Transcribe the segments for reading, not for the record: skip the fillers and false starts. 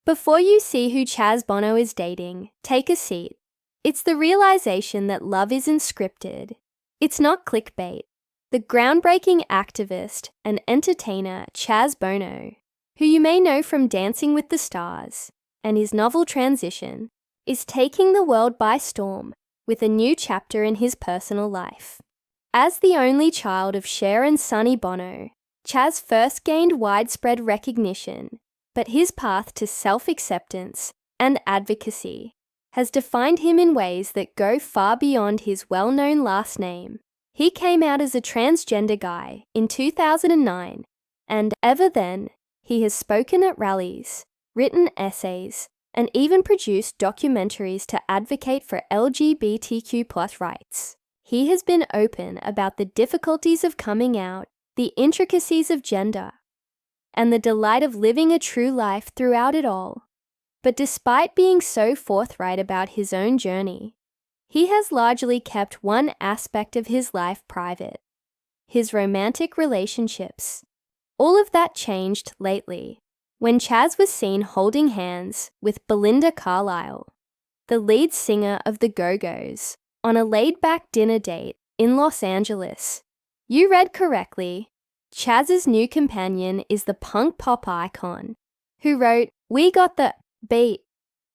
Before you see who Chaz Bono is dating, take a seat. It's the realization that love isn't scripted. It's not clickbait. The groundbreaking activist and entertainer Chaz Bono, who you may know from Dancing with the Stars and his novel Transition, is taking the world by storm with a new chapter in his personal life. As the only child of Cher and Sonny Bono, Chaz first gained widespread recognition, but his path to self-acceptance and advocacy has defined him in ways that go far beyond his well-known last name. He came out as a transgender guy in 2009, and ever then, he has spoken at rallies, written essays, and even produced documentaries to advocate for LGBTQ+ rights. He has been open about the difficulties of coming out, the intricacies of gender, and the delight of living a true life throughout it all. But despite being so forthright about his own journey, he has largely kept one aspect of his life private: his romantic relationships. All of that changed lately when Chaz was seen holding hands with Belinda Carlisle, the lead singer of the Go-Go's, on a laid-back dinner date in Los Angeles. You read correctly. Chaz's new companion is the punk pop icon, who wrote, "We got the beat."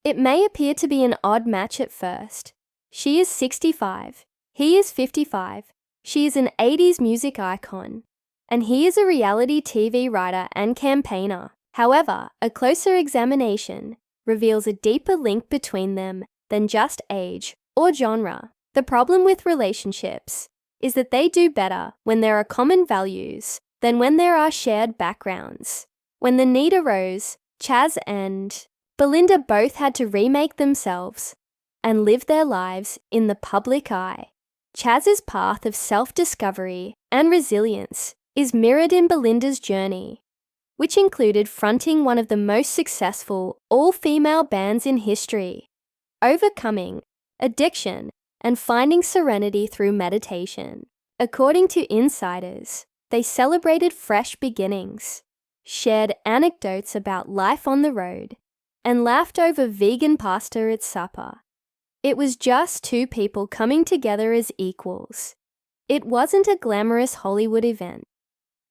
It may appear to be an odd match at first. She is 65, he is 55, she is an 80s music icon, and he is a reality TV writer and campaigner. However, a closer examination reveals a deeper link between them than just age or genre. The problem with relationships is that they do better when there are common values than when there are shared backgrounds. When the need arose, Chaz and Belinda both had to remake themselves and live their lives in the public eye. Chaz's path of self-discovery and resilience is mirrored in Belinda's journey, which included fronting one of the most successful all-female bands in history, overcoming addiction, and finding serenity through meditation. According to insiders, they celebrated fresh beginnings, shared anecdotes about life on the road, and laughed over vegan pasta at supper. It was just two people coming together as equals. It wasn't a glamorous Hollywood event.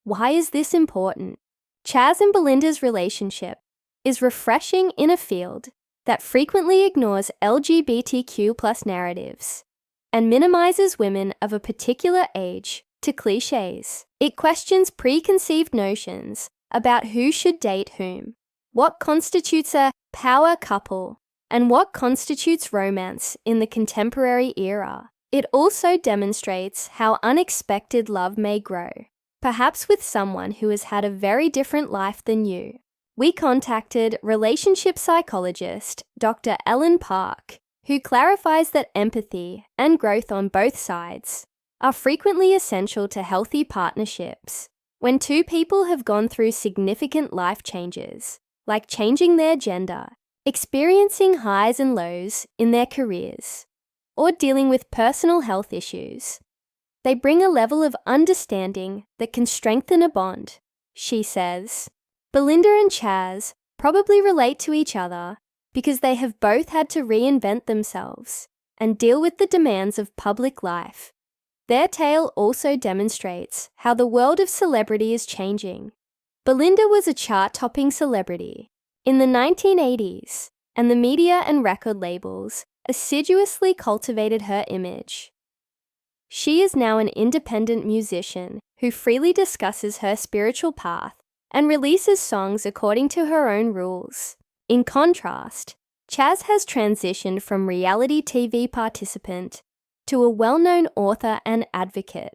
Why is this important? Chaz and Belinda's relationship is refreshing in a field that frequently ignores LGBTQ+ narratives and minimizes women of a particular age to cliches. It questions preconceived notions about who should date whom, what constitutes a power couple, and what constitutes romance in the contemporary era. It also demonstrates how unexpected love may grow, perhaps with someone who has had a very different life than you. We contacted relationship psychologist Dr. Ellen Park, who clarifies that empathy and growth on both sides are frequently essential to healthy partnerships. When two people have gone through significant life changes, like changing their gender, experiencing highs and lows in their careers, or dealing with personal health issues, they bring a level of understanding that can strengthen a bond, she says. Belinda and Chaz probably relate to each other because they have both had to reinvent themselves and deal with the demands of public life. Their tale also demonstrates how the world of celebrity is changing. Belinda was a chart-topping celebrity in the 1980s, and the media and record labels assiduously cultivated her image. She is now an independent musician who freely discusses her spiritual path and releases songs according to her own rules. In contrast, Chaz has transitioned from reality TV participant to a well-known author and advocate.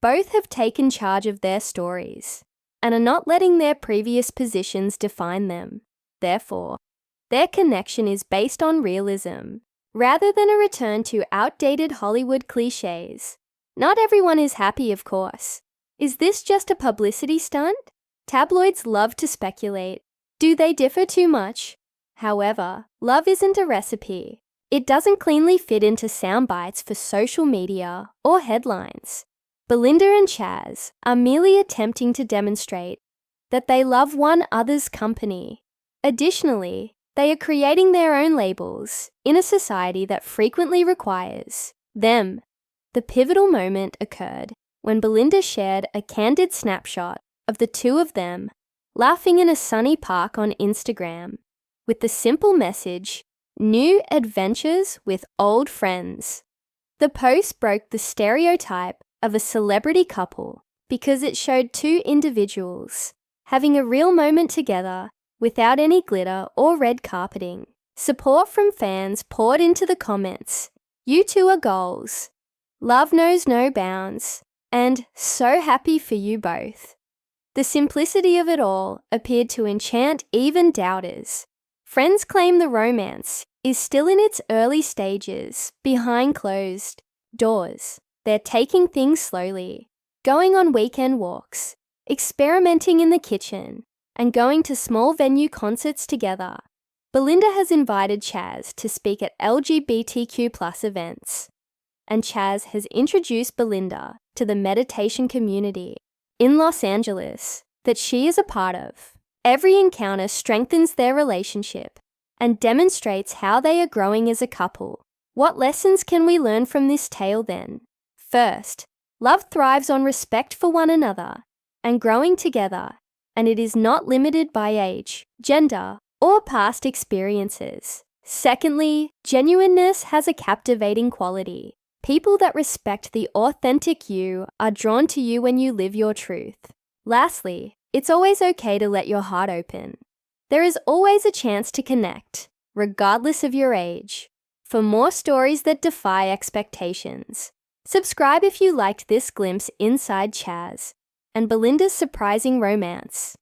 Both have taken charge of their stories and are not letting their previous positions define them. Therefore, their connection is based on realism, rather than a return to outdated Hollywood cliches. Not everyone is happy, of course. Is this just a publicity stunt? Tabloids love to speculate. Do they differ too much? However, love isn't a recipe. It doesn't cleanly fit into sound bites for social media or headlines. Belinda and Chaz are merely attempting to demonstrate that they love one another's company. Additionally, They are creating their own labels in a society that frequently requires them. The pivotal moment occurred when Belinda shared a candid snapshot of the two of them laughing in a sunny park on Instagram with the simple message, "New adventures with old friends." The post broke the stereotype of a celebrity couple because it showed two individuals having a real moment together without any glitter or red carpeting. Support from fans poured into the comments. "You two are goals. Love knows no bounds. And so happy for you both." The simplicity of it all appeared to enchant even doubters. Friends claim the romance is still in its early stages, behind closed doors. They're taking things slowly, going on weekend walks, experimenting in the kitchen, and going to small venue concerts together. Belinda has invited Chaz to speak at LGBTQ+ events, and Chaz has introduced Belinda to the meditation community in Los Angeles that she is a part of. Every encounter strengthens their relationship and demonstrates how they are growing as a couple. What lessons can we learn from this tale then? First, love thrives on respect for one another and growing together, and it is not limited by age, gender, or past experiences. Secondly, genuineness has a captivating quality. People that respect the authentic you are drawn to you when you live your truth. Lastly, it's always okay to let your heart open. There is always a chance to connect, regardless of your age. For more stories that defy expectations, subscribe if you liked this glimpse inside Chaz and Belinda's surprising romance.